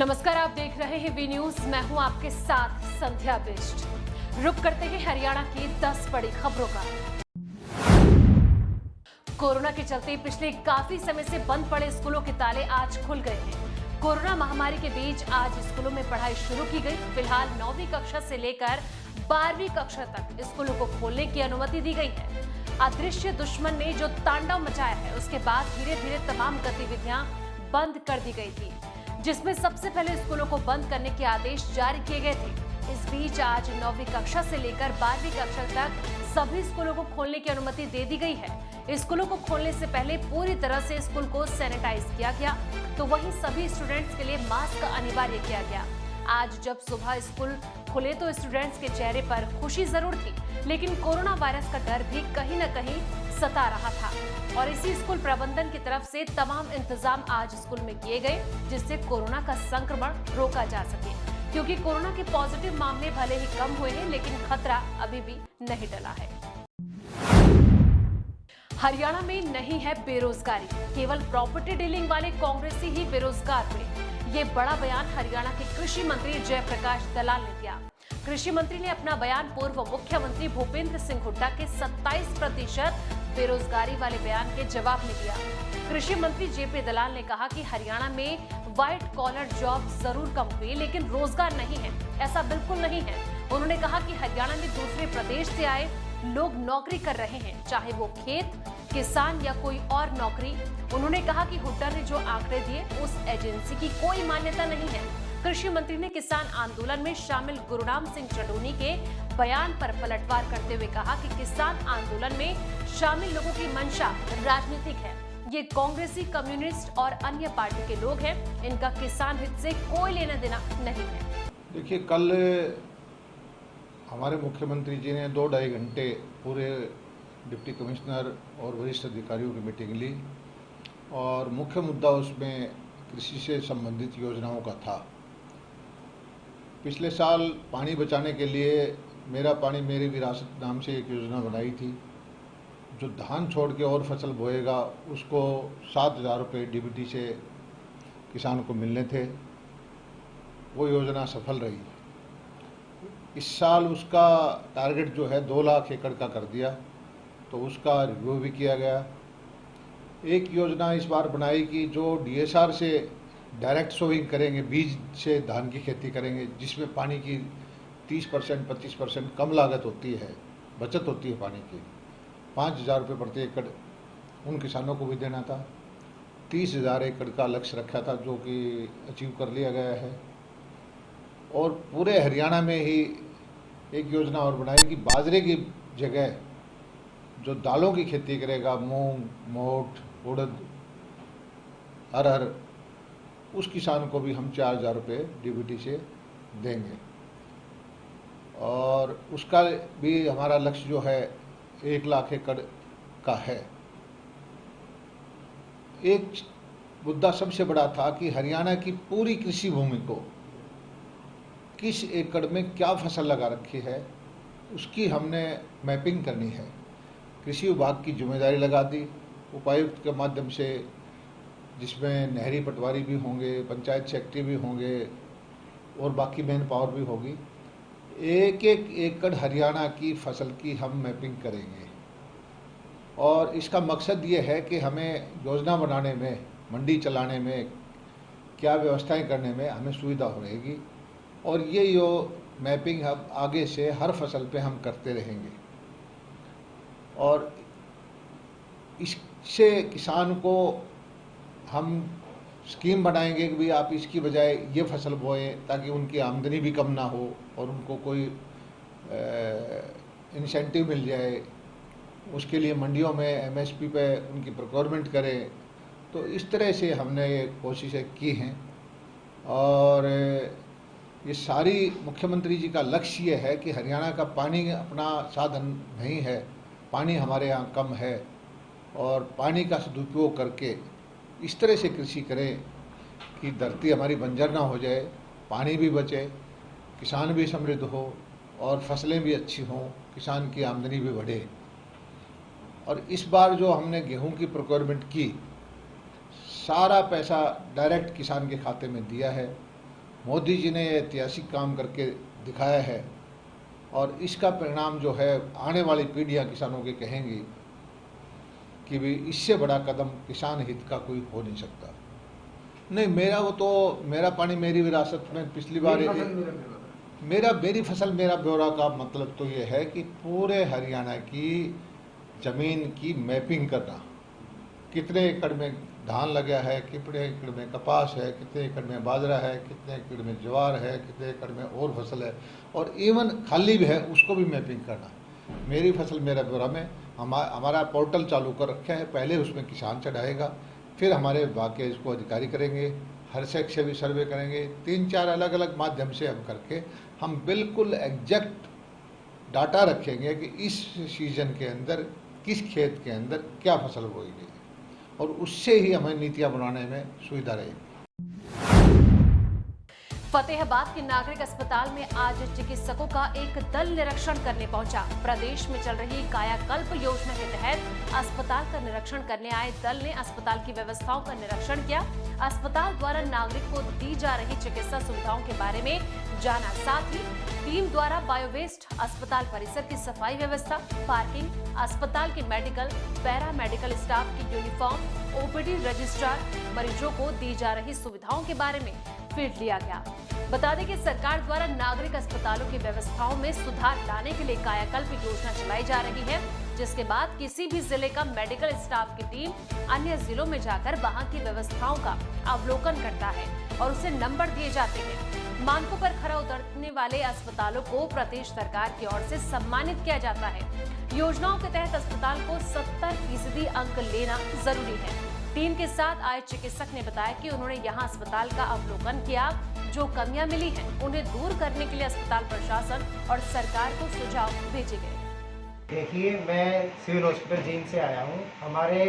नमस्कार, आप देख रहे हैं वी न्यूज। मैं हूं आपके साथ संध्या बिष्ट। रुक करते हैं हरियाणा की 10 बड़ी खबरों का। कोरोना के चलते पिछले काफी समय से बंद पड़े स्कूलों के ताले आज खुल गए हैं। कोरोना महामारी के बीच आज स्कूलों में पढ़ाई शुरू की गई। फिलहाल 9वीं कक्षा से लेकर 12वीं कक्षा तक स्कूलों को खोलने की अनुमति दी गई है। अदृश्य दुश्मन ने जो तांडव मचाया है, उसके बाद धीरे धीरे तमाम गतिविधियां बंद कर दी गई थी, जिसमें सबसे पहले स्कूलों को बंद करने के आदेश जारी किए गए थे। इस बीच आज 9वीं कक्षा से लेकर 12वीं कक्षा तक सभी स्कूलों को खोलने की अनुमति दे दी गई है। स्कूलों को खोलने से पहले पूरी तरह से स्कूल को सैनिटाइज किया गया, तो वहीं सभी स्टूडेंट्स के लिए मास्क अनिवार्य किया गया। आज जब सुबह स्कूल खुले तो स्टूडेंट्स के चेहरे पर खुशी जरूर थी, लेकिन कोरोना वायरस का डर भी कहीं न कहीं सता रहा था और इसी स्कूल प्रबंधन की तरफ से तमाम इंतजाम आज स्कूल में किए गए, जिससे कोरोना का संक्रमण रोका जा सके। क्योंकि कोरोना के पॉजिटिव मामले भले ही कम हुए हैं, लेकिन खतरा अभी भी नहीं टला है। हरियाणा में नहीं है बेरोजगारी, केवल प्रॉपर्टी डीलिंग वाले कांग्रेसी ही बेरोजगार हुए। ये बड़ा बयान हरियाणा के कृषि मंत्री जयप्रकाश दलाल ने दिया। कृषि मंत्री ने अपना बयान पूर्व मुख्यमंत्री भूपेंद्र सिंह हुड्डा के 27% बेरोजगारी वाले बयान के जवाब में दिया। कृषि मंत्री जेपी दलाल ने कहा कि हरियाणा में व्हाइट कॉलर जॉब जरूर कम हुई, लेकिन रोजगार नहीं है, ऐसा बिल्कुल नहीं है। उन्होंने कहा कि हरियाणा में दूसरे प्रदेश से आए लोग नौकरी कर रहे हैं, चाहे वो खेत, किसान या कोई और नौकरी। उन्होंने कहा कि हुड्डा ने जो आंकड़े दिए उस एजेंसी की कोई मान्यता नहीं है। कृषि मंत्री ने किसान आंदोलन में शामिल गुरुराम सिंह चडोनी के बयान पर पलटवार करते हुए कहा कि किसान आंदोलन में शामिल लोगों की मंशा राजनीतिक है। ये कांग्रेसी, कम्युनिस्ट और अन्य पार्टी के लोग हैं, इनका किसान हित से कोई लेना देना नहीं है। देखिए, कल हमारे मुख्यमंत्री जी ने 2-2.5 घंटे पूरे डिप्टी कमिश्नर और वरिष्ठ अधिकारियों की मीटिंग ली और मुख्य मुद्दा उसमें कृषि से संबंधित योजनाओं का था। पिछले साल पानी बचाने के लिए मेरा पानी मेरी विरासत नाम से एक योजना बनाई थी। जो धान छोड़ के और फसल बोएगा उसको 7,000 रुपये डीबीटी से किसान को मिलने थे। वो योजना सफल रही। इस साल उसका टारगेट जो है 2 लाख एकड़ का कर दिया, तो उसका रिव्यू भी किया गया। एक योजना इस बार बनाई कि जो डीएसआर से डायरेक्ट सोइंग करेंगे, बीज से धान की खेती करेंगे, जिसमें पानी की 30% 25% कम लागत होती है, बचत होती है पानी की। 5,000 रुपये प्रति एकड़ उन किसानों को भी देना था। 30,000 एकड़ का लक्ष्य रखा था, जो कि अचीव कर लिया गया है। और पूरे हरियाणा में ही एक योजना और बनाई कि बाजरे की जगह जो दालों की खेती करेगा, मूंग, मोठ, उड़द, अरहर, उस किसान को भी हम 4,000 रुपये डीबीटी से देंगे। और उसका भी हमारा लक्ष्य जो है 1 लाख एकड़ का है। एक मुद्दा सबसे बड़ा था कि हरियाणा की पूरी कृषि भूमि को किस एकड़ में क्या फसल लगा रखी है, उसकी हमने मैपिंग करनी है। कृषि विभाग की जिम्मेदारी लगा दी उपायुक्त के माध्यम से, जिसमें नहरी पटवारी भी होंगे, पंचायत सेक्रेटरी भी होंगे और बाकी मैन पावर भी होगी। एक एक एकड़ हरियाणा की फसल की हम मैपिंग करेंगे और इसका मकसद ये है कि हमें योजना बनाने में, मंडी चलाने में, क्या व्यवस्थाएं करने में हमें सुविधा हो रहेगी। और ये मैपिंग अब आगे से हर फसल पे हम करते रहेंगे और इससे किसान को हम स्कीम बनाएंगे कि भाई आप इसकी बजाय ये फसल बोएं, ताकि उनकी आमदनी भी कम ना हो और उनको कोई इंसेंटिव मिल जाए। उसके लिए मंडियों में एमएसपी पे उनकी प्रोक्योरमेंट करें। तो इस तरह से हमने ये कोशिशें की हैं और ये सारी मुख्यमंत्री जी का लक्ष्य ये है कि हरियाणा का पानी अपना साधन नहीं है, पानी हमारे यहाँ कम है और पानी का सदुपयोग करके इस तरह से कृषि करें कि धरती हमारी बंजर ना हो जाए, पानी भी बचे, किसान भी समृद्ध हो और फसलें भी अच्छी हों, किसान की आमदनी भी बढ़े। और इस बार जो हमने गेहूं की प्रोक्योरमेंट की, सारा पैसा डायरेक्ट किसान के खाते में दिया है मोदी जी ने ऐतिहासिक काम करके दिखाया है और इसका परिणाम जो है आने वाली पीढ़ियां किसानों की कहेंगी कि भी इससे बड़ा कदम किसान हित का कोई हो नहीं सकता। नहीं, मेरा पानी मेरी विरासत में पिछली बार मेरी फसल मेरा ब्यौरा का मतलब तो ये है कि पूरे हरियाणा की ज़मीन की मैपिंग करना, कितने एकड़ में धान लगा है, कितने एकड़ में कपास है, कितने एकड़ में बाजरा है, कितने एकड़ में ज्वार है, कितने एकड़ में और फसल है, और इवन खाली भी है उसको भी मैपिंग करना। मेरी फसल मेरा ब्यौरा में हमारा पोर्टल चालू कर रखा है। पहले उसमें किसान चढ़ाएगा, फिर हमारे विभाग के इसको अधिकारी करेंगे, हर सेक्टर से भी सर्वे करेंगे। 3-4 अलग अलग माध्यम से हम करके हम बिल्कुल एग्जैक्ट डाटा रखेंगे कि इस सीजन के अंदर किस खेत के अंदर क्या फसल बोई गई और उससे ही हमें नीतियां बनाने में सुविधा रहेगी। फतेहाबाद के नागरिक अस्पताल में आज चिकित्सकों का एक दल निरीक्षण करने पहुंचा। प्रदेश में चल रही कायाकल्प योजना के तहत अस्पताल का निरीक्षण करने आए दल ने अस्पताल की व्यवस्थाओं का निरीक्षण किया। अस्पताल द्वारा नागरिक को दी जा रही चिकित्सा सुविधाओं के बारे में जाना। साथ ही टीम द्वारा बायोवेस्ट, अस्पताल परिसर की सफाई व्यवस्था, पार्किंग, अस्पताल के मेडिकल, पैरा मेडिकल स्टाफ की यूनिफॉर्म, ओपीडी रजिस्ट्रार, मरीजों को दी जा रही सुविधाओं के बारे में फीड लिया गया। बता दें कि सरकार द्वारा नागरिक अस्पतालों की व्यवस्थाओं में सुधार लाने के लिए कायाकल्प योजना चलाई जा रही है, जिसके बाद किसी भी जिले का मेडिकल स्टाफ की टीम अन्य जिलों में जाकर वहां की व्यवस्थाओं का अवलोकन करता है और उसे नंबर दिए जाते हैं। मानकों पर खरा उतरने वाले अस्पतालों को प्रदेश सरकार की ओर से सम्मानित किया जाता है। योजनाओं के तहत अस्पताल को 70% अंक लेना जरूरी है। टीम के साथ आए चिकित्सक ने बताया कि उन्होंने यहां अस्पताल का अवलोकन किया, जो कमियां मिली हैं उन्हें दूर करने के लिए अस्पताल प्रशासन और सरकार को सुझाव भेजे गए। देखिए, मैं सिविल हॉस्पिटल जींद से आया हूं। हमारे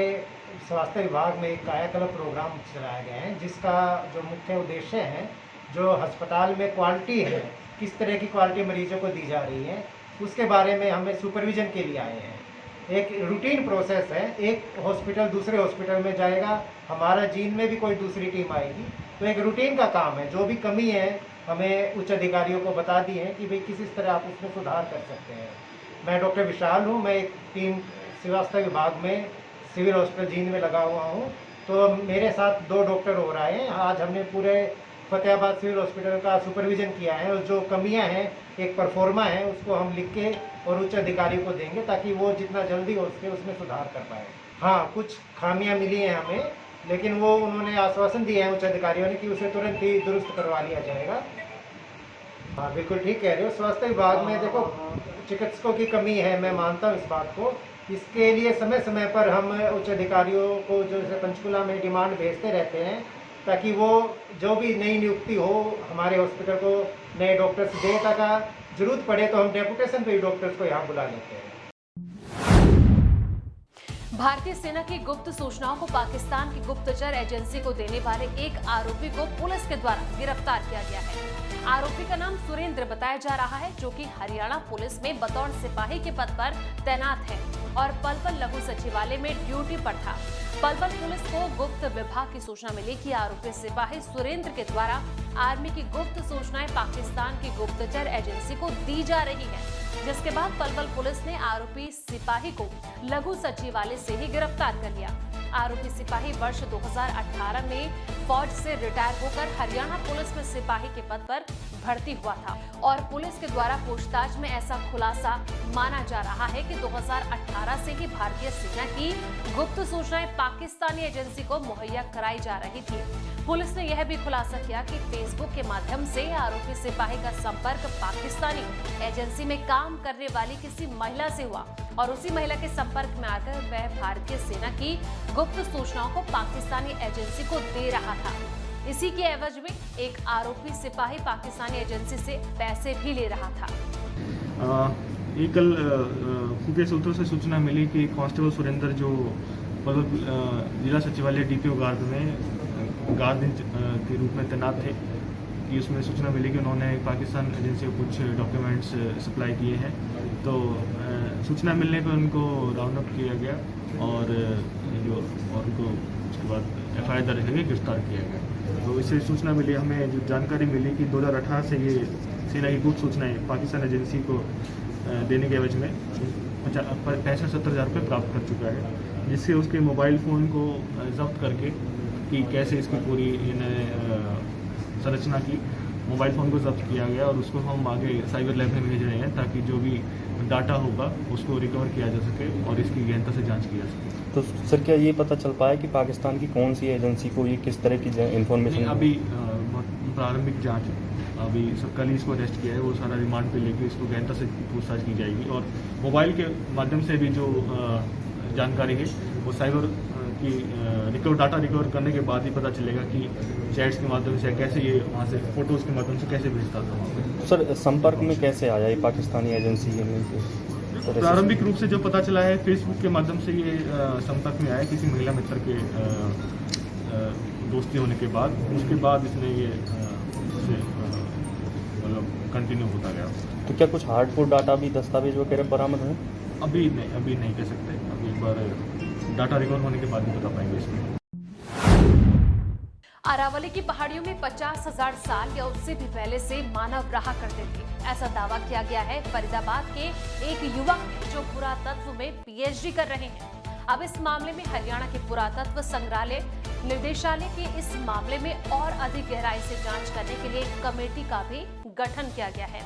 स्वास्थ्य विभाग में एक कायाकल्प प्रोग्राम चलाया गया है, जिसका जो मुख्य उद्देश्य है, जो अस्पताल में क्वालिटी है, किस तरह की क्वालिटी मरीजों को दी जा रही है, उसके बारे में हमें सुपरविजन के लिए आए हैं। एक रूटीन प्रोसेस है, एक हॉस्पिटल दूसरे हॉस्पिटल में जाएगा, हमारा जींद में भी कोई दूसरी टीम आएगी, तो एक रूटीन का काम है। जो भी कमी है हमें उच्च अधिकारियों को बता दी है कि भाई किस तरह आप उसमें सुधार कर सकते हैं। मैं डॉक्टर विशाल हूँ, मैं एक टीम स्वास्थ्य विभाग में सिविल हॉस्पिटल जींद में लगा हुआ हूँ। तो मेरे साथ 2 डॉक्टर हो रहे हैं। आज हमने पूरे फतेहाबाद सिविल हॉस्पिटल का सुपरविजन किया है और जो कमियां हैं, एक परफॉर्मा है, उसको हम लिख के और उच्च अधिकारी को देंगे ताकि वो जितना जल्दी हो सके उसमें सुधार कर पाए। हाँ, कुछ खामियां मिली हैं हमें, लेकिन वो उन्होंने आश्वासन दिया है उच्च अधिकारियों ने कि उसे तुरंत ही दुरुस्त करवा लिया जाएगा। हाँ, बिल्कुल ठीक कह रहे हो। स्वास्थ्य विभाग में देखो चिकित्सकों की कमी है, मैं मानता हूँ इस बात को। इसके लिए समय समय पर हम उच्च अधिकारियों को जो पंचकुला में डिमांड भेजते रहते हैं ताकि वो जो भी नई नियुक्ति हो हमारे हॉस्पिटल को नए डॉक्टर्स दे, ताकि जरूरत पड़े तो हम डेपुटेशन पे ही डॉक्टर्स को यहाँ बुला लेते हैं। भारतीय सेना की गुप्त सूचनाओं को पाकिस्तान की गुप्तचर एजेंसी को देने वाले एक आरोपी को पुलिस के द्वारा गिरफ्तार किया गया है। आरोपी का नाम सुरेंद्र बताया जा रहा है, जो कि हरियाणा पुलिस में बतौर सिपाही के पद पर तैनात है और पलवल लघु सचिवालय में ड्यूटी पर था। पलवल पुलिस को गुप्त विभाग की सूचना मिली कि आरोपी सिपाही सुरेंद्र के द्वारा आर्मी की गुप्त सूचनाएं पाकिस्तान की गुप्तचर एजेंसी को दी जा रही है, जिसके बाद पलवल पुलिस ने आरोपी सिपाही को लघु सचिवालय से ही गिरफ्तार कर लिया। आरोपी सिपाही वर्ष 2018 में फौज से रिटायर होकर हरियाणा पुलिस में सिपाही के पद पर भर्ती हुआ था और पुलिस के द्वारा पूछताछ में ऐसा खुलासा माना जा रहा है कि 2018 से ही भारतीय सेना की गुप्त सूचनाएं पाकिस्तानी एजेंसी को मुहैया कराई जा रही थी। पुलिस ने यह भी खुलासा किया कि फेसबुक के माध्यम से आरोपी सिपाही का संपर्क पाकिस्तानी एजेंसी में काम करने वाली किसी महिला से हुआ और उसी महिला के संपर्क में आकर वह भारतीय सेना की गुप्त सूचनाओं को पाकिस्तानी एजेंसी को दे रहा था। इसी के एवज में एक आरोपी सिपाही पाकिस्तानी एजेंसी से पैसे भी ले रहा था। ये कल खुफिया सूत्रों से सूचना मिली कि कांस्टेबल सुरेंद्र जो जिला सचिवालय डीपीओ गार्ड में गार्ड के रूप में तैनात थे, कि उसमें सूचना मिली कि उन्होंने पाकिस्तान एजेंसी को कुछ डॉक्यूमेंट्स सप्लाई किए हैं। तो सूचना मिलने पर उनको राउंड अप किया गया और उनको उसके बाद FIR दर्ज करके गिरफ्तार किया गया। तो इससे सूचना मिली, हमें जो जानकारी मिली कि 2018 से ये सेना की गुप्त सूचनाएँ पाकिस्तान एजेंसी को देने के एवज में 65-70 हज़ार रुपये प्राप्त कर चुका है, जिससे उसके मोबाइल फ़ोन को जब्त करके कि कैसे इसकी पूरी संरचना की मोबाइल फ़ोन को जब्त किया गया और उसको हम आगे साइबर लैब में भेज रहे हैं ताकि जो भी डाटा होगा उसको रिकवर किया जा सके और इसकी गहनता से जांच की जा सके। तो सर क्या ये पता चल पाया कि पाकिस्तान की कौन सी एजेंसी को ये किस तरह की इन्फॉर्मेशन? अभी प्रारंभिक जांच है, अभी कल ही इसको अरेस्ट किया है, वो सारा रिमांड पे लेके इसको गहनता से पूछताछ की जाएगी और मोबाइल के माध्यम से भी जो जानकारी है वो साइबर की डाटा रिकवर करने के बाद ही पता चलेगा कि चैट्स के माध्यम से कैसे ये वहाँ से फ़ोटोज़ के माध्यम से कैसे भेजता था वहाँ पे। सर संपर्क में कैसे आया ये पाकिस्तानी एजेंसी से? प्रारंभिक रूप से जो पता चला है फेसबुक के माध्यम से ये संपर्क में आया किसी महिला मित्र के दोस्ती होने के बाद, उसके बाद इसने ये मतलब कंटिन्यू होता गया। तो क्या कुछ हार्डकोर डाटा भी दस्तावेज वगैरह बरामद है? अभी नहीं कह सकते, अभी एक बार डाटा रिकवर होने के बाद ही बता पाएंगे इसमें। अरावली की पहाड़ियों में 50,000 साल या उससे भी पहले से मानव रहा करते थे, ऐसा दावा किया गया है फरीदाबाद के एक युवक ने जो पुरातत्व में PhD कर रहे हैं। अब इस मामले में हरियाणा के पुरातत्व संग्रहालय निर्देशालय के इस मामले में और अधिक गहराई से जांच करने के लिए एक कमेटी का भी गठन किया गया है।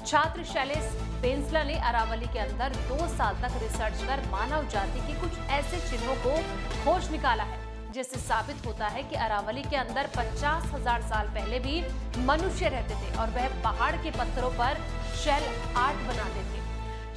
छात्र शैलेश बेंसला ने अरावली के अंदर 2 साल तक रिसर्च कर मानव जाति के कुछ ऐसे चिन्हों को खोज निकाला है जिससे साबित होता है कि अरावली के अंदर 50,000 साल पहले भी मनुष्य रहते थे और वह पहाड़ के पत्थरों पर शेल आर्ट बनाते थे।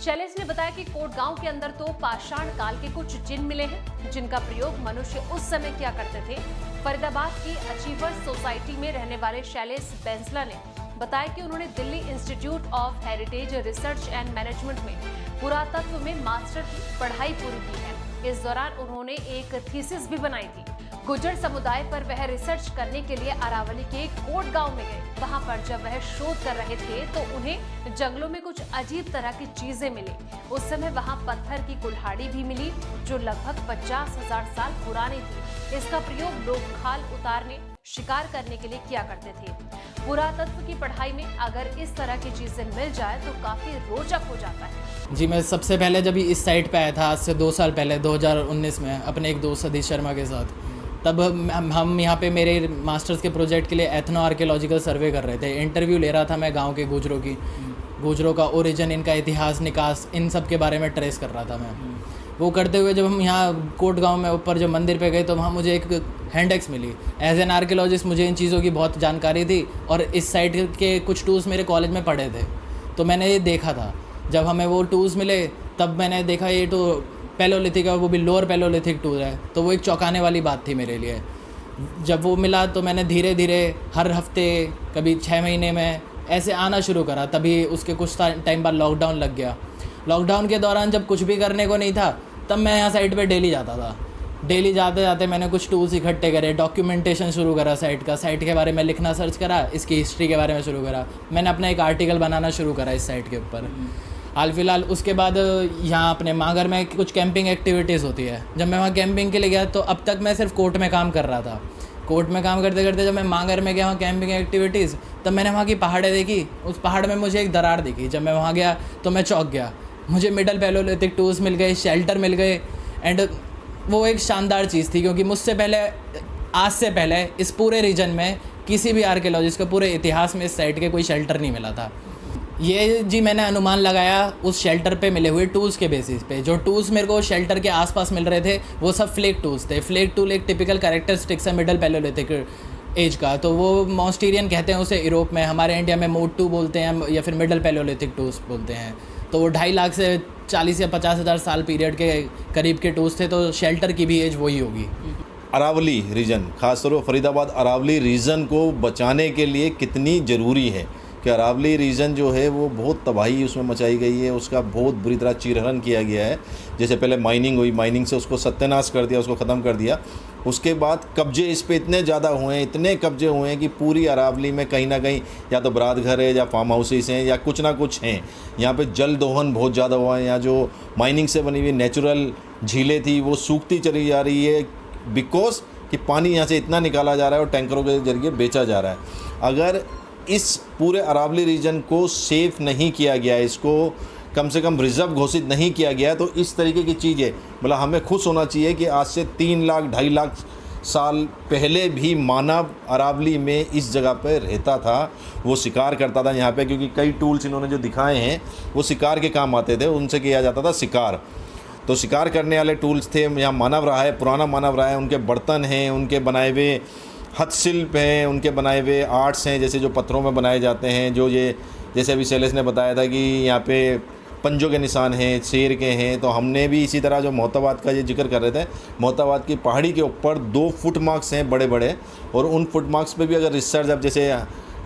शैलेश ने बताया कि कोटगांव के अंदर तो पाषाण काल के कुछ चिन्ह मिले हैं जिनका प्रयोग मनुष्य उस समय किया करते थे। फरीदाबाद की अचीवर्स सोसाइटी में रहने वाले शैलेश बेंसला ने बताया कि उन्होंने Delhi institute of heritage research and management में पुरातत्व में मास्टर की पढ़ाई पूरी की है। इस दौरान उन्होंने एक थीसिस भी बनाई थी। गुर्जर समुदाय पर वह रिसर्च करने के लिए अरावली के कोटगांव में गए। वहां पर जब वह शोध कर रहे थे तो उन्हें जंगलों में कुछ अजीब तरह की चीजें मिली। उस समय वहां पत्थर की कुल्हाड़ी भी मिली जो लगभग 50,000 साल पुरानी थी। इसका प्रयोग लोग खाल उतारने, शिकार करने के लिए किया करते थे। पुरातत्व की पढ़ाई में अगर इस तरह की चीजें मिल जाए तो काफी रोचक हो जाता है। जी, मैं सबसे पहले जब इस साइट पे आया था आज से 2 साल पहले 2019 में अपने एक दोस्त सतीश शर्मा के साथ, तब हम यहाँ पे मेरे मास्टर्स के प्रोजेक्ट के लिए एथनो आर्कियोलॉजिकल सर्वे कर रहे थे। इंटरव्यू ले रहा था मैं गांव के गुजरों का ओरिजिन, इनका इतिहास, निकास, इन सब के बारे में ट्रेस कर रहा था मैं। वो करते हुए जब हम यहाँ कोटगांव में ऊपर जब मंदिर पे गए तो वहाँ मुझे एक हैंडेक्स मिली। एज एन आर्कियोलॉजिस्ट मुझे इन चीज़ों की बहुत जानकारी थी और इस साइट के कुछ टूल्स मेरे कॉलेज में पढ़े थे, तो मैंने ये देखा था। जब हमें वो टूल्स मिले तब मैंने देखा ये तो पैलोलिथिक है, वो भी लोअर पैलोलिथिक टूल है, तो वो एक चौंकाने वाली बात थी मेरे लिए। जब वो मिला तो मैंने धीरे धीरे हर हफ्ते, कभी 6 महीने में ऐसे आना शुरू करा। तभी उसके कुछ टाइम बाद लॉकडाउन लग गया। लॉकडाउन के दौरान जब कुछ भी करने को नहीं था तब मैं यहाँ साइट पे डेली जाता था। डेली जाते जाते मैंने कुछ टूल्स इकट्ठे करे, डॉक्यूमेंटेशन शुरू करा साइट का, साइट के बारे में लिखना सर्च करा, इसकी हिस्ट्री के बारे में शुरू करा। मैंने अपना एक आर्टिकल बनाना शुरू करा इस साइट के ऊपर। हाल फिलहाल उसके बाद यहाँ अपने मांगर में कुछ कैंपिंग एक्टिविटीज़ होती है। जब मैं वहाँ कैंपिंग के लिए गया तो अब तक मैं सिर्फ कोर्ट में काम कर रहा था। कोर्ट में काम करते करते जब मैं मांगर में गया वहाँ कैंपिंग एक्टिविटीज़, तब मैंने वहाँ की पहाड़ें देखी। उस पहाड़ में मुझे एक दरार दिखी। जब मैं वहाँ गया तो मैं चौंक गया। मुझे मिडल पैलोलिथिक टूल्स मिल गए, शेल्टर मिल गए, एंड वो एक शानदार चीज़ थी क्योंकि मुझसे पहले, आज से पहले इस पूरे रीजन में किसी भी आर्कियोलॉजिस्ट को पूरे इतिहास में इस साइट के कोई शेल्टर नहीं मिला था। ये जी मैंने अनुमान लगाया उस शेल्टर पे मिले हुए टूल्स के बेसिस पे। जो टूल्स मेरे को शेल्टर के आसपास मिल रहे थे वो सब फ्लेक टूल्स थे। फ्लेक टूल एक टिपिकल कैरेक्टरिस्टिक्स है मिडल पैलोलिथिक एज का, तो वो मॉन्स्टीरियन कहते हैं उसे यूरोप में, हमारे इंडिया में मोटू बोलते हैं या फिर मिडल पैलोलिथिक टूल्स बोलते हैं। तो वो 2.5 लाख से 40 या 50,000 साल पीरियड के करीब के टूल्स थे, तो शेल्टर की भी एज वही होगी। अरावली रीजन, खासतौर पर फरीदाबाद अरावली रीजन को बचाने के लिए कितनी ज़रूरी है, कि अरावली रीजन जो है वो बहुत तबाही उसमें मचाई गई है, उसका बहुत बुरी तरह चीरहरण किया गया है। जैसे पहले माइनिंग हुई, माइनिंग से उसको सत्यानाश कर दिया, उसको ख़त्म कर दिया। उसके बाद कब्जे इस पे इतने ज़्यादा हुए हैं, इतने कब्जे हुए हैं कि पूरी अरावली में कहीं ना कहीं या तो बरात घर है या फार्म हाउसेस हैं या कुछ ना कुछ हैं। यहाँ पे जल दोहन बहुत ज़्यादा हुआ है। यहाँ जो माइनिंग से बनी हुई नेचुरल झीलें थी वो सूखती चली जा रही है, बिकॉज कि पानी यहाँ से इतना निकाला जा रहा है और टैंकरों के जरिए बेचा जा रहा है। अगर इस पूरे अरावली रीजन को सेफ नहीं किया गया, इसको कम से कम रिजर्व घोषित नहीं किया गया, तो इस तरीके की चीज़ें मतलब हमें खुश होना चाहिए कि आज से 3 लाख 2.5 लाख साल पहले भी मानव अरावली में इस जगह पर रहता था, वो शिकार करता था यहाँ पे, क्योंकि कई टूल्स इन्होंने जो दिखाए हैं वो शिकार के काम आते थे, उनसे किया जाता था शिकार। तो शिकार करने वाले टूल्स थे, यहाँ मानव रहा है, पुराना मानव रहा है, उनके बर्तन हैं, उनके बनाए हुए हस्तशिल्प हैं, उनके बनाए हुए आर्ट्स हैं, जैसे जो पत्थरों में बनाए जाते हैं, जो ये जैसे अभी शैलेश ने बताया था कि यहाँ पे पंजों के निशान हैं, शेर के हैं। तो हमने भी इसी तरह जो मोहताबाद का ये जिक्र कर रहे थे, मोहताबाद की पहाड़ी के ऊपर 2 फुट मार्क्स हैं बड़े बड़े, और उन फुट मार्क्स पे भी अगर रिसर्च अब जैसे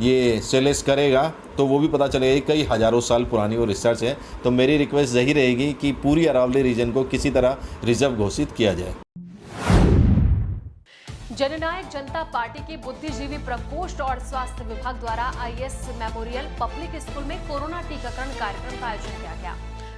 ये शैलेश करेगा तो वो भी पता चलेगा कई हज़ारों साल पुरानी वो रिसर्च है। तो मेरी रिक्वेस्ट यही रहेगी कि पूरी अरावली रीजन को किसी तरह रिजर्व घोषित किया जाए। जननायक जनता पार्टी के बुद्धिजीवी प्रकोष्ठ और स्वास्थ्य विभाग द्वारा आईएस मेमोरियल पब्लिक स्कूल में कोरोना टीकाकरण कार्यक्रम का आयोजन किया गया।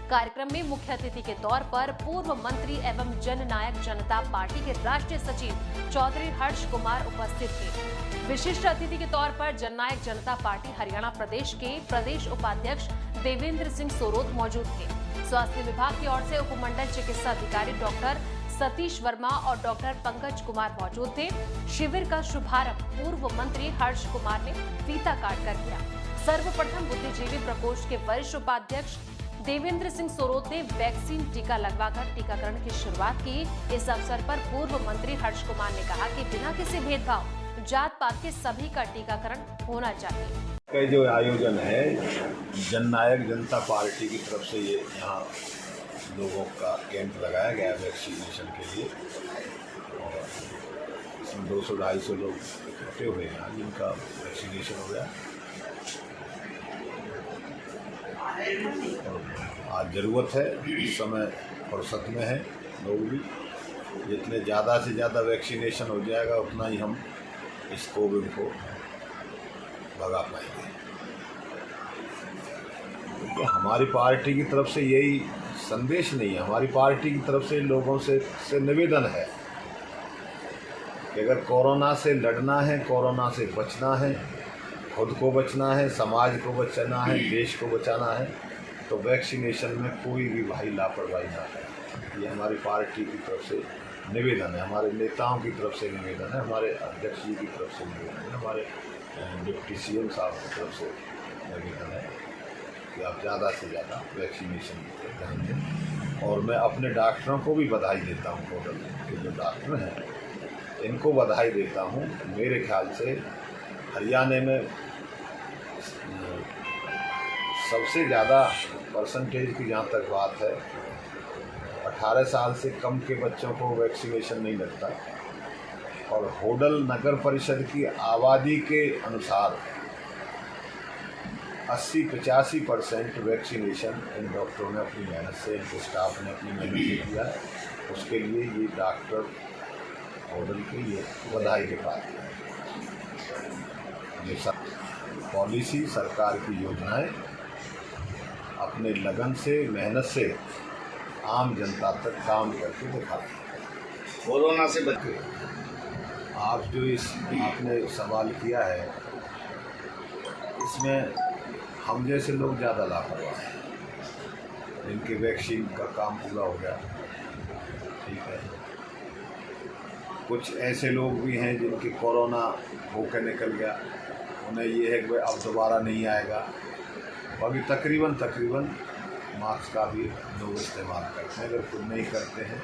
कार्यक्रम में मुख्य अतिथि के तौर पर पूर्व मंत्री एवं जननायक जनता पार्टी के राष्ट्रीय सचिव चौधरी हर्ष कुमार उपस्थित थे। विशिष्ट अतिथि के तौर पर जननायक जनता पार्टी हरियाणा प्रदेश के प्रदेश उपाध्यक्ष देवेंद्र सिंह सोरोत मौजूद थे। स्वास्थ्य विभाग की ओर से उपमंडल चिकित्सा अधिकारी डॉक्टर सतीश वर्मा और डॉक्टर पंकज कुमार मौजूद थे। शिविर का शुभारंभ पूर्व मंत्री हर्ष कुमार ने फीता काट कर किया। सर्वप्रथम बुद्धिजीवी प्रकोष्ठ के वरिष्ठ उपाध्यक्ष देवेंद्र सिंह सोरोत ने वैक्सीन टीका लगवाकर टीकाकरण की शुरुआत की। इस अवसर पर पूर्व मंत्री हर्ष कुमार ने कहा कि बिना किसी भेदभाव जात पात के सभी का टीकाकरण होना चाहिए। जो आयोजन है जननायक जनता पार्टी की तरफ से ये यहाँ लोगों का कैंप लगाया गया वैक्सीनेशन के लिए, और इसमें 200-250 लोग इकट्ठे हुए हैं जिनका वैक्सीनेशन हो गया। आज ज़रूरत है, इस समय फुर्सत में है लोग भी, जितने ज़्यादा से ज़्यादा वैक्सीनेशन हो जाएगा उतना ही हम इस कोविड को भगा पाएंगे। तो हमारी पार्टी की तरफ से यही संदेश नहीं है, हमारी पार्टी की तरफ से लोगों से निवेदन है कि अगर कोरोना से लड़ना है, कोरोना से बचना है, खुद को बचना है, समाज को बचाना है, देश को बचाना है, तो वैक्सीनेशन में कोई भी भाई लापरवाही ना करे। ये हमारी पार्टी की तरफ से निवेदन है, हमारे नेताओं की तरफ से निवेदन है, हमारे अध्यक्ष जी की तरफ से निवेदन है, हमारे डिप्टी सीएम साहब की तरफ से निवेदन है कि आप ज़्यादा से ज़्यादा वैक्सीनेशन की तरफ ध्यान दें। और मैं अपने डॉक्टरों को भी बधाई देता हूँ, टोटल के जो डॉक्टर हैं इनको बधाई देता हूँ। मेरे ख्याल से हरियाणा में सबसे ज़्यादा परसेंटेज की जहाँ तक बात है, 18 साल से कम के बच्चों को वैक्सीनेशन नहीं लगता, और होडल नगर परिषद की आबादी के अनुसार 80-85% वैक्सीनेशन इन डॉक्टरों ने अपनी मेहनत से, इनके स्टाफ ने अपनी मेहनत से किया है। उसके लिए ये डॉक्टर होडल के लिए बधाई के पात्र हैं। ये पॉलिसी, सरकार की योजनाएं अपने लगन से, मेहनत से आम जनता तक काम करके दिखाते हैं। कोरोना से बचे आप जो आपने सवाल किया है, इसमें हम जैसे लोग ज़्यादा लापरवाह हैं, जिनके वैक्सीन का काम पूरा हो गया, ठीक है। कुछ ऐसे लोग भी हैं जिनके कोरोना होकर निकल गया, उन्हें ये है कि अब दोबारा नहीं आएगा। अभी तकरीबन मास्क का भी लोग इस्तेमाल करते हैं। अगर खुद नहीं करते हैं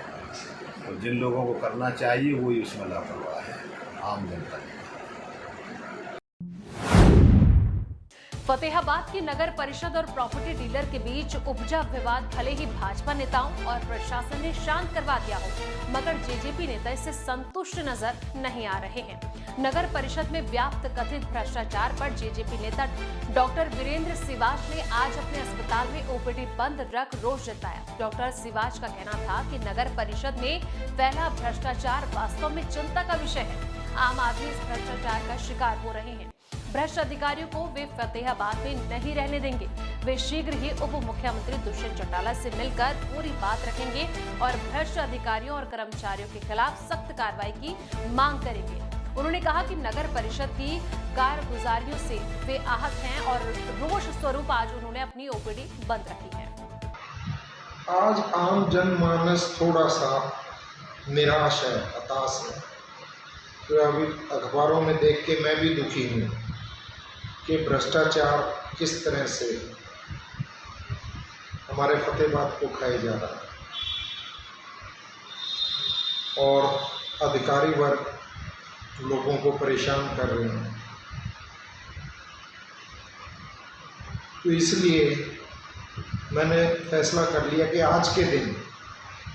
तो जिन लोगों को करना चाहिए वही उसमें लापरवाह है, आम जनता। फतेहाबाद की नगर परिषद और प्रॉपर्टी डीलर के बीच उपजा विवाद भले ही भाजपा नेताओं और प्रशासन ने शांत करवा दिया हो, मगर जेजेपी नेता इससे संतुष्ट नजर नहीं आ रहे हैं। नगर परिषद में व्याप्त कथित भ्रष्टाचार पर जेजेपी नेता डॉक्टर वीरेंद्र सिवाच ने आज अपने अस्पताल में ओपीडी बंद रख रोष जताया। डॉक्टर सिवाच का कहना था कि नगर परिषद में फैला भ्रष्टाचार वास्तव में चिंता का विषय है। आम आदमी इस भ्रष्टाचार का शिकार हो रहे हैं। भ्रष्ट अधिकारियों को वे फतेहाबाद में नहीं रहने देंगे। वे शीघ्र ही उप मुख्यमंत्री दुष्यंत चौटाला से मिलकर पूरी बात रखेंगे और भ्रष्ट अधिकारियों और कर्मचारियों के खिलाफ सख्त कार्रवाई की मांग करेंगे। उन्होंने कहा कि नगर परिषद की कारगुजारियों से वे आहत हैं और रोष स्वरूप आज उन्होंने अपनी ओपीडी बंद रखी है। आज आम जनमानस थोड़ा सा निराश है, हताश है। तो अभी अखबारों में देख के मैं भी दुखी हूँ कि भ्रष्टाचार किस तरह से हमारे फतेहाबाद को खाया जा रहा है और अधिकारी वर्ग लोगों को परेशान कर रहे हैं। तो इसलिए मैंने फैसला कर लिया कि आज के दिन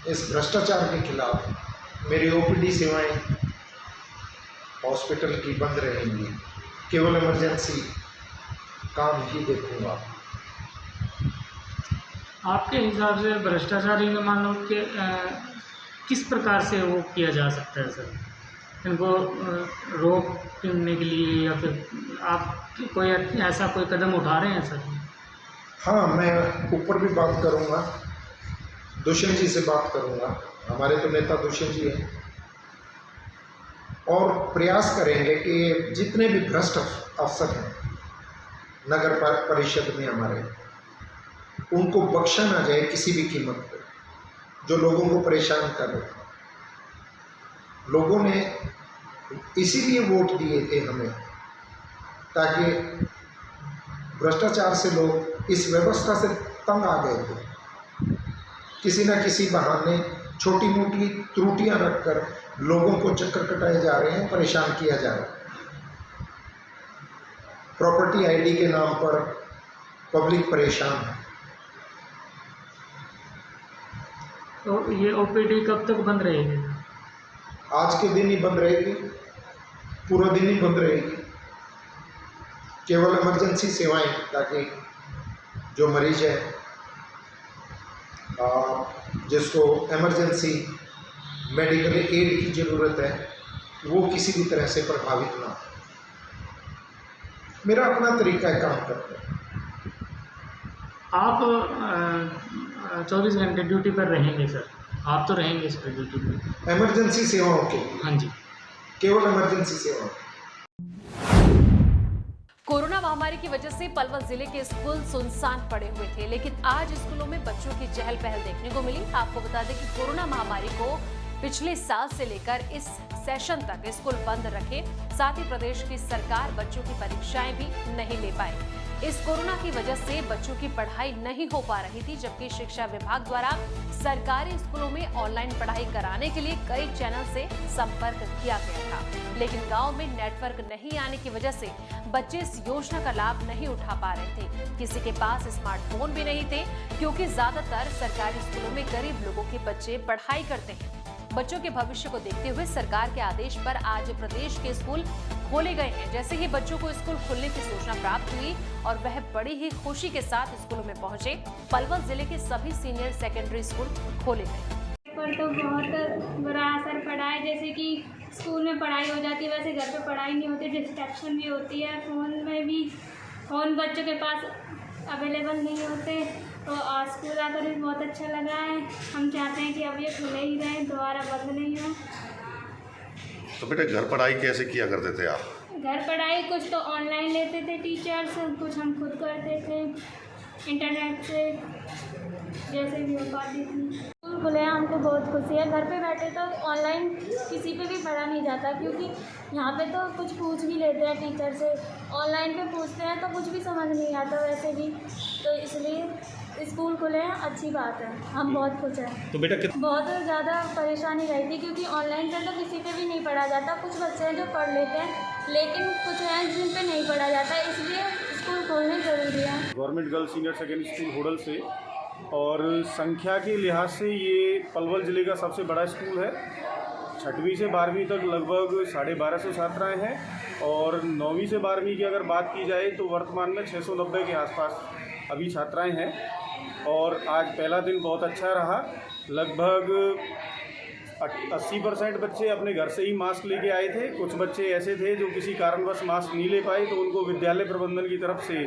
इस भ्रष्टाचार के खिलाफ मेरी ओपीडी सेवाएं हॉस्पिटल की बंद रहेंगी। केवल इमरजेंसी काम ही देखूंगा। आपके हिसाब से भ्रष्टाचारी में मान लो कि किस प्रकार से वो किया जा सकता है सर? इनको रोकने के लिए या फिर आप कोई ऐसा कोई कदम उठा रहे हैं सर? हाँ, मैं ऊपर भी बात करूंगा, दुष्यंत जी से बात करूंगा। हमारे तो नेता दुष्यंत जी हैं और प्रयास करेंगे कि जितने भी भ्रष्ट अफसर हैं नगर परिषद में हमारे, उनको बख्शा ना जाए किसी भी कीमत पर, जो लोगों को परेशान कर रहे हैं। लोगों ने इसीलिए वोट दिए थे हमें, ताकि भ्रष्टाचार से लोग इस व्यवस्था से तंग आ गए थे। किसी न किसी बहाने छोटी मोटी त्रुटियां रखकर लोगों को चक्कर कटाए जा रहे हैं, परेशान किया जा रहा है। प्रॉपर्टी आईडी के नाम पर पब्लिक परेशान है। तो ये ओपीडी कब तक बंद रहेगी? आज के दिन ही बंद रहेगी, पूरा दिन ही बंद रहेगी। केवल इमरजेंसी सेवाएं, ताकि जो मरीज है जिसको इमरजेंसी मेडिकल एड की ज़रूरत है, वो किसी भी तरह से प्रभावित ना हो। मेरा अपना तरीका है काम करने का। आप 24 घंटे ड्यूटी पर रहेंगे सर? आप तो रहेंगे इस पर ड्यूटी पर? इमरजेंसी सेवाओं के लिए? हाँ जी, केवल इमरजेंसी सेवाओं। कोरोना महामारी की वजह से पलवल जिले के स्कूल सुनसान पड़े हुए थे, लेकिन आज स्कूलों में बच्चों की चहल पहल देखने को मिली। आपको बता दें कि कोरोना महामारी को पिछले साल से लेकर इस सेशन तक स्कूल बंद रखे, साथ ही प्रदेश की सरकार बच्चों की परीक्षाएं भी नहीं ले पाई। इस कोरोना की वजह से बच्चों की पढ़ाई नहीं हो पा रही थी, जबकि शिक्षा विभाग द्वारा सरकारी स्कूलों में ऑनलाइन पढ़ाई कराने के लिए कई चैनल से संपर्क किया गया था, लेकिन गांव में नेटवर्क नहीं आने की वजह से बच्चे इस योजना का लाभ नहीं उठा पा रहे थे। किसी के पास स्मार्टफोन भी नहीं थे, क्योंकि ज्यादातर सरकारी स्कूलों में गरीब लोगों के बच्चे पढ़ाई करते हैं। बच्चों के भविष्य को देखते हुए सरकार के आदेश पर आज प्रदेश के स्कूल खोले गए हैं। जैसे ही बच्चों को स्कूल खुलने की सूचना प्राप्त हुई और वह बड़ी ही खुशी के साथ स्कूलों में पहुंचे, पलवल जिले के सभी सीनियर सेकेंडरी स्कूल खोले गए। पर तो बहुत बुरा असर पड़ा है। जैसे कि स्कूल में पढ़ाई हो जाती है, वैसे घर पे पढ़ाई नहीं होती, डिस्ट्रैक्शन भी होती है। फ़ोन में भी फ़ोन बच्चों के पास अवेलेबल नहीं होते। तो स्कूल आकर भी बहुत अच्छा लगा है। हम चाहते हैं कि अब ये खुले ही रहें, दोबारा बंद नहीं हो। तो बेटा घर पढ़ाई कैसे किया करते थे आप? घर पढ़ाई कुछ तो ऑनलाइन लेते थे टीचर्स, कुछ हम खुद करते थे इंटरनेट से, जैसे भी हो पाती थी। स्कूल खुले हैं, हमको बहुत खुशी है। घर पे बैठे तो ऑनलाइन किसी पे भी पढ़ा नहीं जाता, क्योंकि यहाँ पे तो कुछ पूछ भी लेते हैं टीचर से, ऑनलाइन पे पूछते हैं तो कुछ भी समझ नहीं आता वैसे भी। तो इसलिए स्कूल खुले हैं, अच्छी बात है, हम बहुत खुश हैं। तो बेटा बहुत ज़्यादा परेशानी रही थी, क्योंकि ऑनलाइन पे तो किसी पे भी नहीं पढ़ा जाता। कुछ बच्चे हैं जो पढ़ लेते हैं, लेकिन कुछ हैं जिन पे नहीं पढ़ा जाता, इसलिए स्कूल खोलने ज़रूरी है। Government girls senior secondary school Hodal से, और संख्या के लिहाज से ये पलवल ज़िले का सबसे बड़ा स्कूल है। 6वीं से 12वीं तक लगभग 1250 छात्राएँ हैं, और 9वीं से 12वीं की अगर बात की जाए तो वर्तमान में 690 के आसपास अभी छात्राएँ हैं। और आज पहला दिन बहुत अच्छा रहा। लगभग 80% बच्चे अपने घर से ही मास्क लेके आए थे। कुछ बच्चे ऐसे थे जो किसी कारणवश मास्क नहीं ले पाए, तो उनको विद्यालय प्रबंधन की तरफ से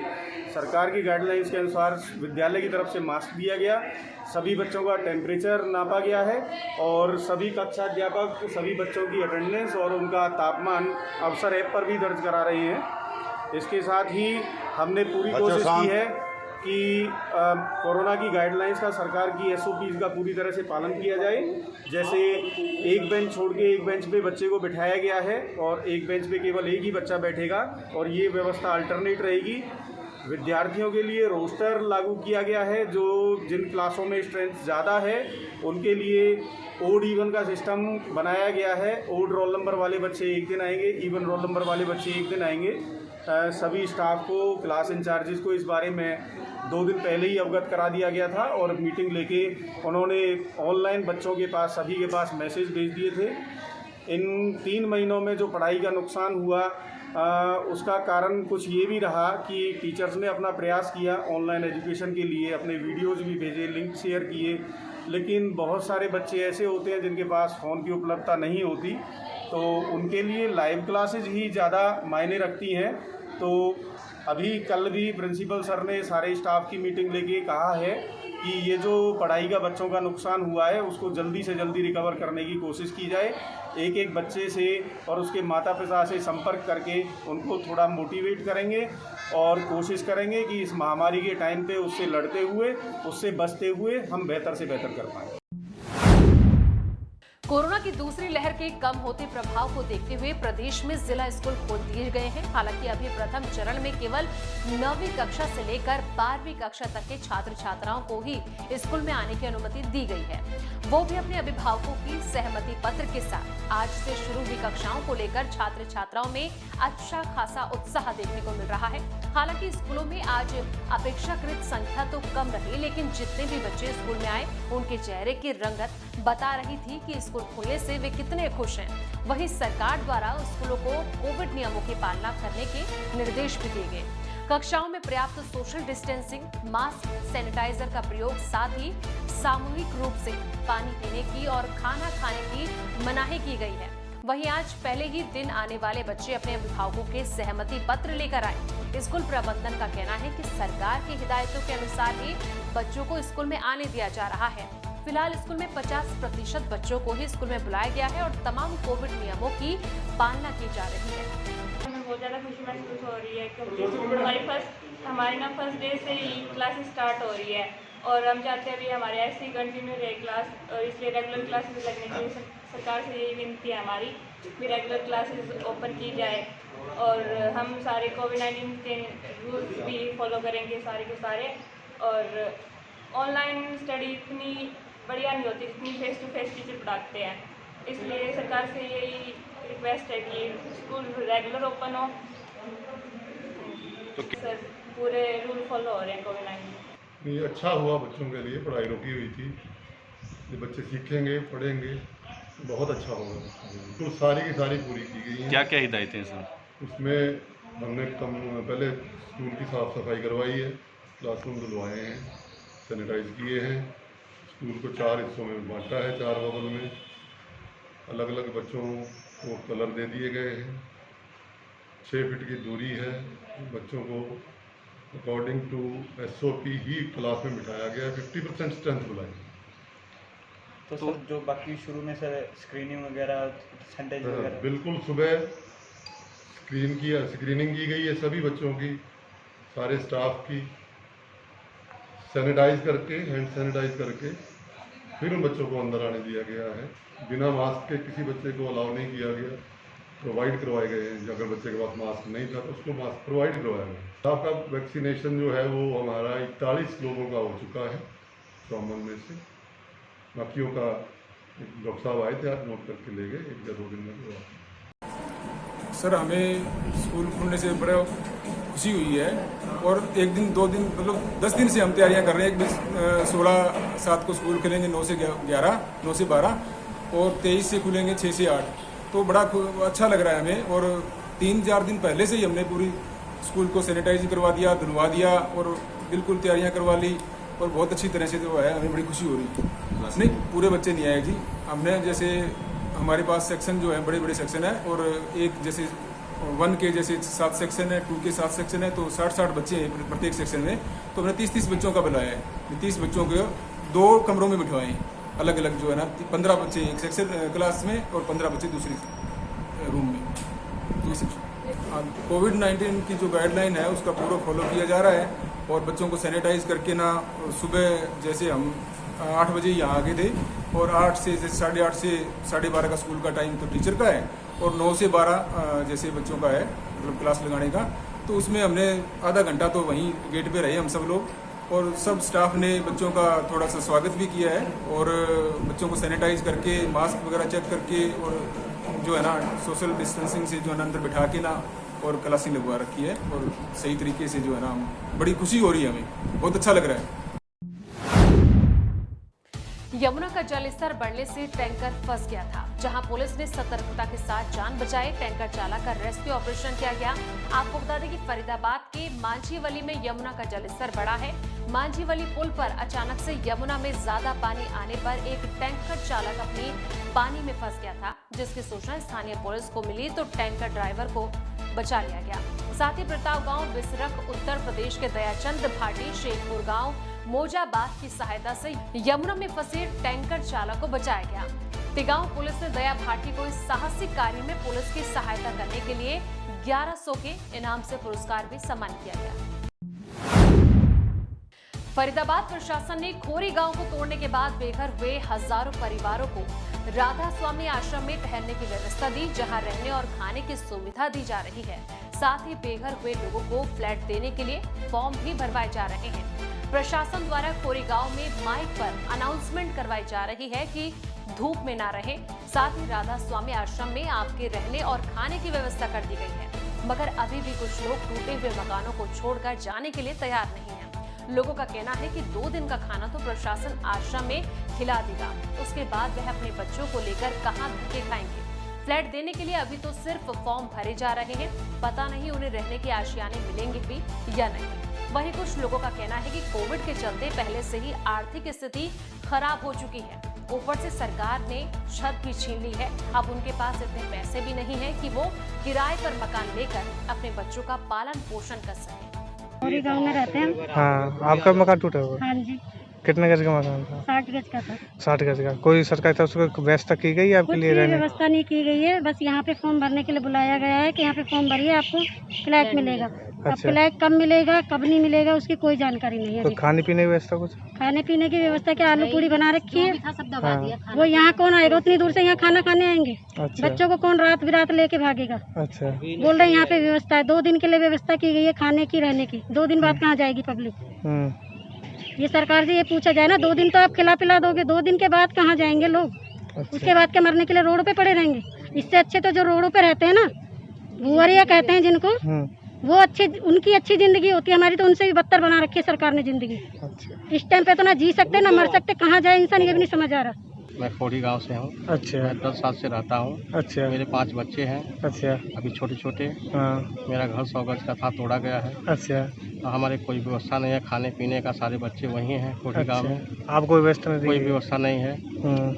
सरकार की गाइडलाइंस के अनुसार विद्यालय की तरफ से मास्क दिया गया। सभी बच्चों का टेम्परेचर नापा गया है, और सभी कक्षाध्यापक सभी बच्चों की अटेंडेंस और उनका तापमान अवसर ऐप पर भी दर्ज करा रहे हैं। इसके साथ ही हमने पूरी कोशिश की है कि कोरोना की गाइडलाइंस का, सरकार की SOPs का पूरी तरह से पालन किया जाए। जैसे एक बेंच छोड़ के एक बेंच पे बच्चे को बिठाया गया है, और एक बेंच पे केवल एक ही बच्चा बैठेगा, और ये व्यवस्था अल्टरनेट रहेगी। विद्यार्थियों के लिए रोस्टर लागू किया गया है। जो जिन क्लासों में स्ट्रेंथ ज़्यादा है उनके लिए ओड इवन का सिस्टम बनाया गया है। ओड रोल नंबर वाले बच्चे एक दिन आएंगे, इवन रोल नंबर वाले बच्चे एक दिन आएंगे। सभी स्टाफ को, क्लास इंचार्जेस को इस बारे में 2 दिन पहले ही अवगत करा दिया गया था, और मीटिंग लेके उन्होंने ऑनलाइन बच्चों के पास, सभी के पास मैसेज भेज दिए थे। इन 3 महीनों में जो पढ़ाई का नुकसान हुआ, उसका कारण कुछ ये भी रहा कि टीचर्स ने अपना प्रयास किया ऑनलाइन एजुकेशन के लिए, अपने वीडियोज़ भी भेजे, लिंक शेयर किए, लेकिन बहुत सारे बच्चे ऐसे होते हैं जिनके पास फ़ोन की उपलब्धता नहीं होती, तो उनके लिए लाइव क्लासेज ही ज़्यादा मायने रखती हैं। तो अभी कल भी प्रिंसिपल सर ने सारे स्टाफ की मीटिंग लेके कहा है कि ये जो पढ़ाई का बच्चों का नुकसान हुआ है उसको जल्दी से जल्दी रिकवर करने की कोशिश की जाए। एक एक बच्चे से और उसके माता पिता से संपर्क करके उनको थोड़ा मोटिवेट करेंगे, और कोशिश करेंगे कि इस महामारी के टाइम पे उससे लड़ते हुए, उससे बचते हुए हम बेहतर से बेहतर कर पाएँ। कोरोना की दूसरी लहर के कम होते प्रभाव को देखते हुए प्रदेश में जिला स्कूल खोल दिए गए हैं। हालांकि अभी प्रथम चरण में केवल 9वीं कक्षा से लेकर 12वीं कक्षा तक के छात्र छात्राओं को ही स्कूल में आने की अनुमति दी गई है, वो भी अपने अभिभावकों की सहमति पत्र के साथ। आज से शुरू हुई कक्षाओं को लेकर छात्र छात्राओं में अच्छा खासा उत्साह देखने को मिल रहा है। हालांकि स्कूलों में आज अपेक्षाकृत संख्या तो कम रही, लेकिन जितने भी बच्चे स्कूल में आए उनके चेहरे की रंगत बता रही थी कि स्कूल खुलने से वे कितने खुश हैं। वहीं सरकार द्वारा स्कूलों को कोविड नियमों की पालना करने के निर्देश भी दिए गए। कक्षाओं में पर्याप्त सोशल डिस्टेंसिंग, मास्क, सैनिटाइजर का प्रयोग, साथ ही सामूहिक रूप से पानी पीने की और खाना खाने की मनाही की गई है। वहीं आज पहले ही दिन आने वाले बच्चे अपने अभिभावकों के सहमति पत्र लेकर आए। स्कूल प्रबंधन का कहना है कि सरकार की हिदायतों के अनुसार ही बच्चों को स्कूल में आने दिया जा रहा है। फिलहाल स्कूल में 50% बच्चों को ही स्कूल में बुलाया गया है और तमाम कोविड नियमों की पालना की जा रही है। हमें बहुत ज़्यादा खुशी महसूस हो रही है क्योंकि हमारी ना फर्स्ट डे से ही क्लासेस स्टार्ट हो रही है, और हम चाहते हैं भी हमारे ऐसे ही कंटिन्यू रहे क्लास, और इसलिए रेगुलर क्लासेस लगने के लिए सरकार से यही विनती है हमारी कि रेगुलर क्लासेस ओपन की जाए, और हम सारे कोविड-19 के रूल्स भी फॉलो करेंगे सारे के सारे। और ऑनलाइन स्टडी इतनी बढ़िया नहीं होती जितनी फेस टू फेस टीचर पढ़ाते हैं, इसलिए सरकार से यही रिक्वेस्ट है कि स्कूल रेगुलर ओपन हो। तो सर पूरे रूल फॉलो हो रहे हैं कोविड-19। ये अच्छा हुआ, बच्चों के लिए पढ़ाई रुकी हुई थी, ये बच्चे सीखेंगे, पढ़ेंगे, बहुत अच्छा होगा। तो सारी की सारी पूरी की गई हैं। क्या क्या हिदायतें हैं सर? उसमें हमने पहले स्कूल की साफ़ सफाई करवाई है, क्लासरूम धुलवाए हैं, सैनिटाइज किए हैं, स्कूल को 4 हिस्सों में बांटा है, 4 बबल में अलग अलग बच्चों को कलर दे दिए गए हैं, 6 फीट की दूरी है, बच्चों को अकॉर्डिंग टू SOP ही क्लास में बिठाया गया है, 50% स्ट्रेंथ बुलाई। तो सर जो बाकी शुरू में सर स्क्रीनिंग वगैरह, सैनिटाइज वगैरह, बिल्कुल सुबह स्क्रीनिंग की गई है सभी बच्चों की, सारे स्टाफ की, सैनिटाइज करके, हैंड सैनिटाइज करके फिर उन बच्चों को अंदर आने दिया गया है। बिना मास्क के किसी बच्चे को अलाउ नहीं किया गया, प्रोवाइड करवाए गए हैं। अगर बच्चे के पास मास्क नहीं था तो उसको मास्क प्रोवाइड करवाया गया। स्टाफ का वैक्सीनेशन जो है वो हमारा 41 लोगों का हो चुका है 54 में से। बाकियों का डॉक्टर साहब आए थे, आज नोट करके ले गए, 1 या 2 दिन में। सर हमें स्कूल खुलने से बड़ा खुशी हुई है। और एक दिन 2 दिन मतलब 10 दिन से हम तैयारियां कर रहे हैं। 16/7 को स्कूल खुलेंगे 9 से 11, 9 से 12 और 23 से खुलेंगे 6 से 8। तो बड़ा अच्छा लग रहा है हमें। और 3-4 दिन पहले से ही हमने पूरी स्कूल को सैनिटाइज करवा दिया, धुलवा दिया और बिल्कुल तैयारियां करवा ली और बहुत अच्छी तरह से जो है हमें बड़ी खुशी हो रही है। नहीं, पूरे बच्चे नहीं आए जी। हमने जैसे हमारे पास सेक्शन जो है बड़े सेक्शन है और एक जैसे 1 के जैसे 7 सेक्शन है, 2 के 7 सेक्शन है, तो 60 बच्चे हैं प्रत्येक सेक्शन में। तो हमने 30 बच्चों का बुलाया है। 30 बच्चों को 2 कमरों में बिठवाए हैं, अलग अलग जो है ना। 15 बच्चे एक सेक्शन क्लास में और 15 बच्चे दूसरी रूम में। कोविड-19 की जो गाइडलाइन है उसका पूरा फॉलो किया जा रहा है और बच्चों को सैनिटाइज करके ना सुबह जैसे हम 8 बजे यहाँ आगे थे और 8 से 8:30 से 12:30 का स्कूल का टाइम तो टीचर का है और 9 से 12 जैसे बच्चों का है मतलब क्लास लगाने का। तो उसमें हमने आधा घंटा तो वहीं गेट पे रहे हम सब लोग और सब स्टाफ ने बच्चों का थोड़ा सा स्वागत भी किया है और बच्चों को सैनिटाइज करके मास्क वगैरह चेक करके और जो है ना सोशल डिस्टेंसिंग से जो है ना अंदर बिठा के ना और क्लासें लगवा रखी है और सही तरीके से जो है ना बड़ी खुशी हो रही है, हमें बहुत अच्छा लग रहा है। यमुना का जलस्तर बढ़ने से टैंकर फंस गया था, जहां पुलिस ने सतर्कता के साथ जान बचाई। टैंकर चालक का रेस्क्यू ऑपरेशन किया गया। आपको बता दें कि फरीदाबाद के मांझीवली में यमुना का जलस्तर बढ़ा है। मांझीवली पुल पर अचानक से यमुना में ज्यादा पानी आने पर एक टैंकर चालक अपनी पानी में फंस गया था, जिसकी सूचना स्थानीय पुलिस को मिली तो टैंकर ड्राइवर को बचा लिया गया। साथ ही प्रताप गांव, बिसरख, उत्तर प्रदेश के दयाचंद भाटी, शेखपुर गांव, मोजाबाद की सहायता से यमुना में फंसे टैंकर चालक को बचाया गया। तिगांव पुलिस ने दया भाटी को इस साहसिक कार्य में पुलिस की सहायता करने के लिए 1100 के इनाम से पुरस्कार भी सम्मानित किया गया। फरीदाबाद प्रशासन ने खोरी गांव को तोड़ने के बाद बेघर हुए हजारों परिवारों को राधा स्वामी आश्रम में ठहरने की व्यवस्था दी, जहां रहने और खाने की सुविधा दी जा रही है। साथ ही बेघर हुए लोगों को फ्लैट देने के लिए फॉर्म भी भरवाए जा रहे हैं। प्रशासन द्वारा खोरी गांव में माइक पर अनाउंसमेंट करवाई जा रही है कि धूप में ना रहे। साथ ही राधा स्वामी आश्रम में आपके रहने और खाने की व्यवस्था कर दी गई है, मगर अभी भी कुछ लोग टूटे हुए मकानों को छोड़कर जाने के लिए तैयार नहीं है। लोगों का कहना है कि 2 दिन का खाना तो प्रशासन आश्रम में खिला देगा, उसके बाद वह अपने बच्चों को लेकर कहां धक्के खाएंगे। फ्लैट देने के लिए अभी तो सिर्फ फॉर्म भरे जा रहे हैं, पता नहीं उन्हें रहने के आशियाने मिलेंगे भी या नहीं। वहीं कुछ लोगों का कहना है कि कोविड के चलते पहले से ही आर्थिक स्थिति खराब हो चुकी है, ऊपर से सरकार ने छत भी छीन ली है। अब उनके पास इतने पैसे भी नहीं है कि वो किराए पर मकान लेकर अपने बच्चों का पालन पोषण कर सके। खोरी गांव में रहते हैं। हाँ, आपका मकान टूटा हुआ? हाँ जी। कितने गज का मकान था? 60 गज का था। 60 गज का। कोई सरकारी तरफ से व्यवस्था की गई है आपके लिए रहने? व्यवस्था नहीं की गई है, बस यहाँ पे फॉर्म भरने के लिए बुलाया गया है कि यहाँ पे फॉर्म भरिए, आपको फ्लैट मिलेगा। अब फ्लैट कब मिलेगा कब नहीं मिलेगा उसकी कोई जानकारी नहीं है। तो खाने पीने की व्यवस्था कुछ? खाने पीने की व्यवस्था क्या, आलू पूरी बना रखी है। वो यहाँ कौन आएगा, उतनी दूर से यहाँ खाना खाने आएंगे? बच्चों को कौन रात बिरात लेके भागेगा? अच्छा, बोल रहे हैं यहाँ पे व्यवस्था है, 2 दिन के लिए व्यवस्था की गई है खाने की रहने की। 2 दिन बाद कहाँ जाएगी पब्लिक? ये सरकार से ये पूछा जाए ना, 2 दिन तो आप खिला पिला दोगे, 2 दिन के बाद कहाँ जाएंगे लोग? उसके बाद क्या मरने के लिए रोड पे पड़े रहेंगे? इससे अच्छे तो जो रोडों पे रहते हैं ना, भुअरिया कहते हैं जिनको, वो अच्छे, उनकी अच्छी जिंदगी होती है। हमारी तो उनसे भी बदतर बना रखी है सरकार ने जिंदगी। इस टाइम पे तो ना जी सकते ना मर सकते, कहाँ जाए इंसान ये भी नहीं समझ आ रहा। मैं खोड़ी गांव से हूँ। अच्छा। मैं 10 साल से रहता हूँ। अच्छा। मेरे 5 बच्चे हैं। अच्छा। अभी छोटे छोटे। हाँ। मेरा घर 100 गज का था, तोड़ा गया है। अच्छा। हमारे कोई व्यवस्था नहीं है खाने पीने का, सारे बच्चे वहीं हैं खोड़ी गांव में। आप कोई व्यवस्था नहीं? कोई व्यवस्था नहीं है।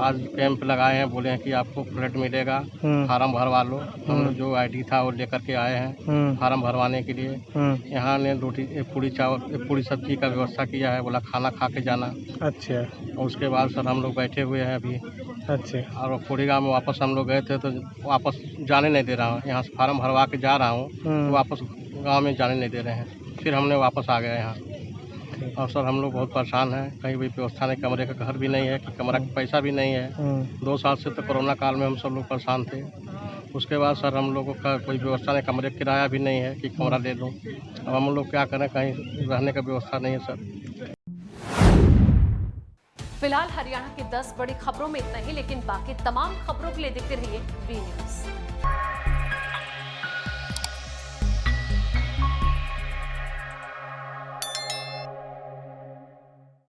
आज कैंप लगाए हैं, बोले हैं कि आपको फ्लैट मिलेगा, फार्म भरवा लो। हम लोग जो ID था वो लेकर के आए हैं फार्म भरवाने के लिए। यहाँ ने रोटी, पूरी चावल, पूरी सब्जी का व्यवस्था किया है, बोला खाना खा के जाना। अच्छा। और उसके बाद सर हम लोग बैठे हुए हैं अभी। अच्छा। और खोड़ी गाँव में वापस हम लोग गए थे तो वापस जाने नहीं दे रहा हूँ। यहाँ से फार्म भरवा के जा रहा हूँ तो वापस गांव में जाने नहीं दे रहे हैं। फिर हमने वापस आ गए यहाँ। और सर हम लोग बहुत परेशान हैं, कहीं भी व्यवस्था नहीं, कमरे का घर भी नहीं है, कि कमरा का पैसा भी नहीं है। 2 साल से तो कोरोना काल में हम सब लोग परेशान थे। उसके बाद सर हम लोगों का कोई व्यवस्था नहीं, कमरे का किराया भी नहीं है कि कमरा ले लूँ। अब हम लोग क्या करें, कहीं रहने का व्यवस्था नहीं है सर। फिलहाल हरियाणा की 10 बड़ी खबरों में इतना ही, लेकिन बाकी तमाम खबरों के लिए देखते रहिए वी न्यूज़।